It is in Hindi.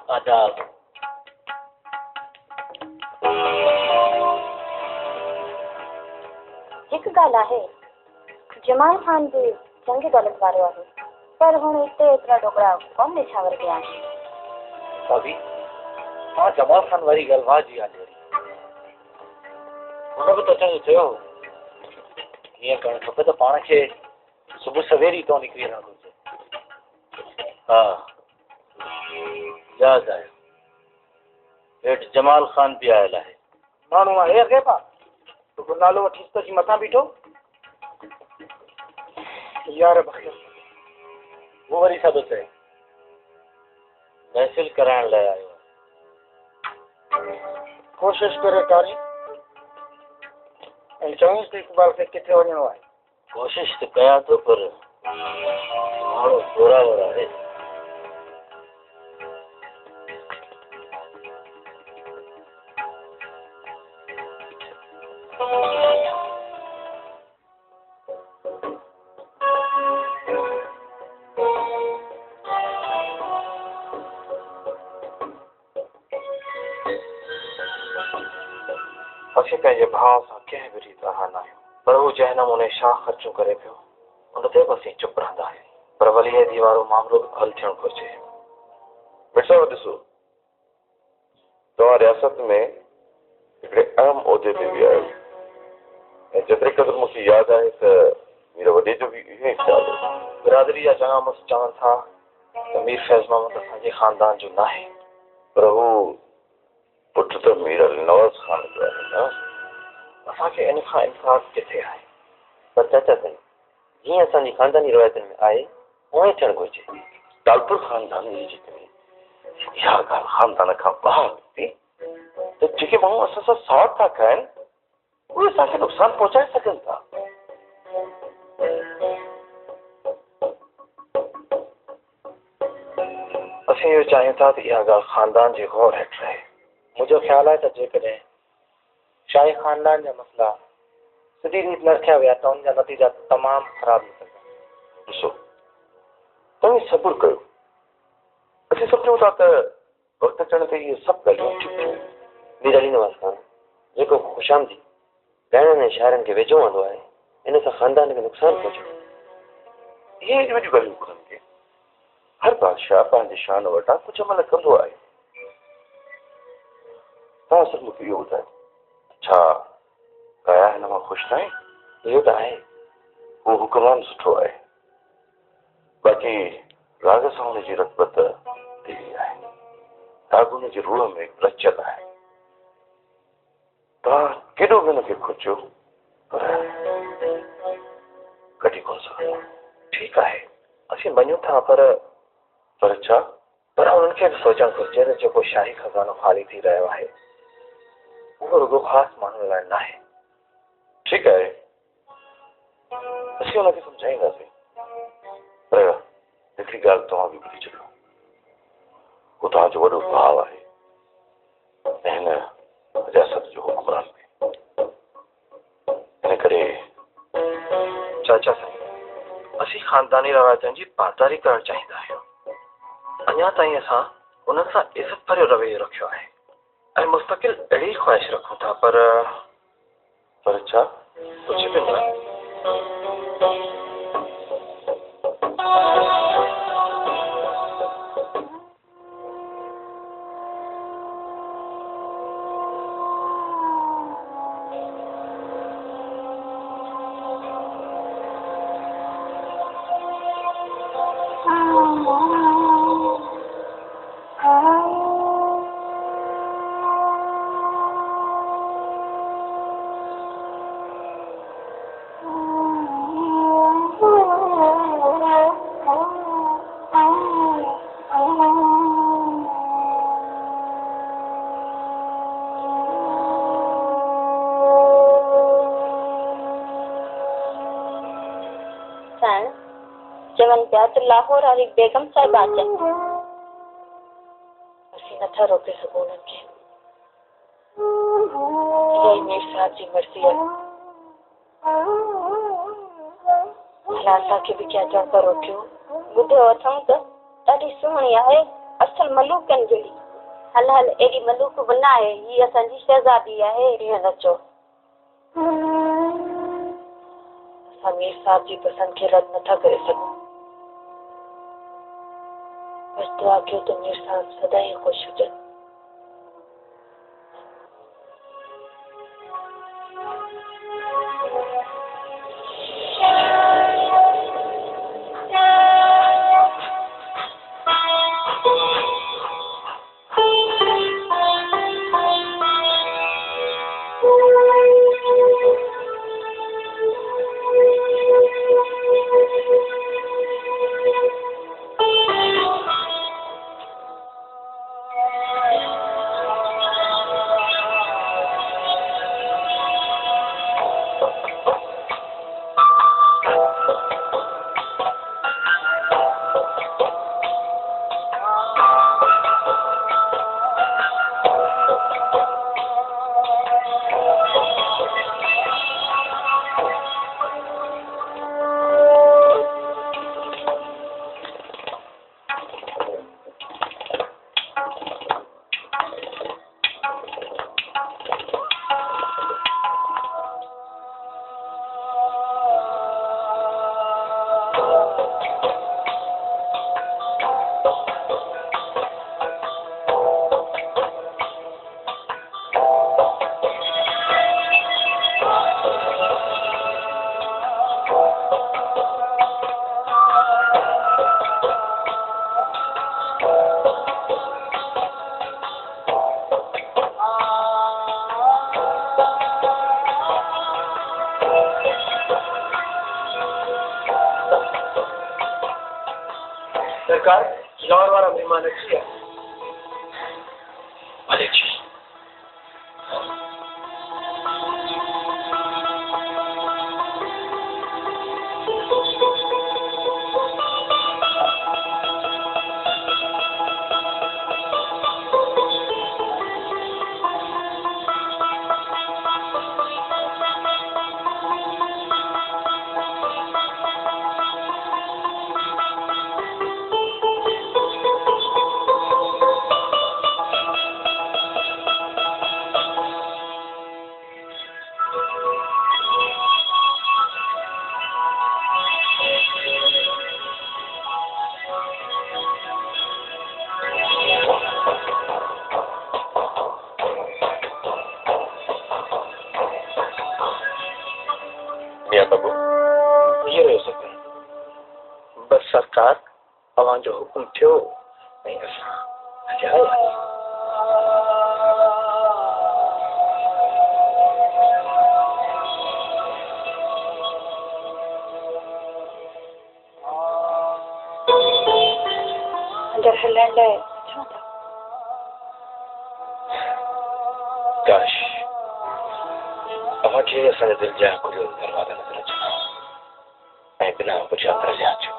आदाब। एक गाल है जमाल खान भी चंगे दौलत वारो है पर हुण इते एतरा डोकरा कौन निछावर गया है। भाभी मां जमाल खान वारी गल वाह जी आज हुन भी तो चङो थियो ईअं करणु खपे त पाण खे सुबुह सवेर ई तो निकिरी वञणु घुरिजे। हा यादि आयो हेठि जमाल खान बि आयल आहे। माण्हू आहे अॻे पा तोखे नालो वठी त जी मथां बीठो यार बख़ैर वो वरी छा थो चए महफ़िल कराइण लाइ आयो आहे। कोशिश करे कारी ऐं चवंसि त इक़बाल खे किथे वञिणो आहे। कोशिश त कयां थो पर माण्हू जोरावर आहे। असीं पंहिंजे भाउ सां कंहिं बि रीति रहा न आहियूं पर हू जंहिं नमूने छा ख़र्चूं करे पियो उन ते बि असीं चुप रहंदा आहियूं पर वलीअ दी वारो मामिलो बि हल थियणु घुरिजे। मिर्ज़ा ॾिसो तव्हां रियासत में हिकिड़े अहम उहिदे ते बि आहियो ऐं जेतिरे क़दुरु मूंखे यादि आहे त मीर वॾे जो बि इहो ई ख़्यालु हो। बिरादरी जा चङा मुड़ुस चवनि था त मीर फैज़ मोहम्मद असांजे ख़ानदान जो न आहे पर हू पुट त मीर नवाज़ ख़ान जो आहे न। असांखे इन खां इंसाफ़ किथे आहे। पर चाचा साईं जीअं असांजी ख़ानदानी रवायतुनि में आहे उअं ई थियणु घुरिजे। तालपुर ख़ानदान जी जेकॾहिं इहा ॻाल्हि ख़ानदान खां ॿाहिरि निकिती त जेके माण्हू असां सां साथ था कनि उहे असांखे नुक़सानु पहुचाए सघनि था। असीं इहो चाहियूं था त इहा ॻाल्हि ख़ानदान जे गौर हेठि रहे। मुंहिंजो ख़्यालु आहे त जेकॾहिं शाही ख़ानदान जा मसइला सिधी रीति न रखिया विया त उनजा नतीजा तमामु ख़राब निकिरंदा। ॾिसो तव्हां सब्र कयो। असीं सम्झूं था त वक़्तु अचण ते इहे सभु ॻाल्हियूं ठीकु थियूं। नीरली नवाज़ खान जेको ख़ुशामदी ॻाइणनि ऐं शाइरनि खे वेझो हूंदो आहे इन सां ख़ानदान खे नुक़सानु पहुचे। इहे वॾियूं ॻाल्हियूं कोन्ह के हर बादशाह पंहिंजे शान वटां कुझु अमल कंदो आहे। तव्हां सिर्फ़ु मूंखे इहो ॿुधायो छा काया हिन मां ख़ुशि न आहे? इहो त आहे हू हुकुमरान सुठो आहे बाक़ी राग सां हुनजी रतबत ढिली आहे। दाग हुनजी रूह में लचक आहे। तव्हां केॾो बि हुनखे खुचियो पर कढी कोन सघंदा। ठीकु आहे असीं मञूं था पर छा पर उन्हनि खे बि सोचणु घुरिजे त जेको शाही खज़ानो ख़ाली थी रहियो आहे उहो रुॻो ख़ासि माण्हुनि लाइ न आहे। ठीकु आहे असीं हुनखे सम्झाईंदासीं पर हिकिड़ी ॻाल्हि तव्हां बि ॿुधी छॾियो हू तव्हांजो वॾो भाउ आहे ऐं हिन रियासत जो हुकुमरान बि। हिन करे चाचा साईं असीं ख़ानदानी रवायतुनि जी पातारी करणु चाहींदा आहियूं। अञा ताईं असां उन्हनि सां इज़त भरियो रवैयो रखियो आहे ऐं मुस्तक़िल अहिड़ी ख़्वाहिश रखूं था पर छा कुझु बि न। चवन पिया त लाहौर वारी बेगम साहिब अचनि असीं नथा रोके सघूं उन्हनि खे। इहा ई मीर साहिब जी मर्ज़ी आहे। भला असांखे बि क्या चण था रोकियो। ॿुधो अथऊं त ॾाढी सुहिणी आहे असल मलूकनि जहिड़ी। हल हल एडी मलूक बि न आहे, ही असांजी शहज़ादी आहे, ईअं न चओ। असां मीर साहब जी पसंद खे रद्द नथा करे सघूं। बस दुआ कयो त मीर साहब सदाईं ख़ुश हुजनि। सरकार लाहौर वाला मेहमान अच्छी है। भले जी। मियां बाबू ये रहो सरकार। बस सरकार अवां जो हुकुम थियो ऐं असां अॼु आया। अंदर हलण लाइ अचूं था। काश अवांखे असांजे दिलि जा खुलियल दरवाज़ा नज़र अचनि ऐं बिना पुछा अंदरि विया अचो।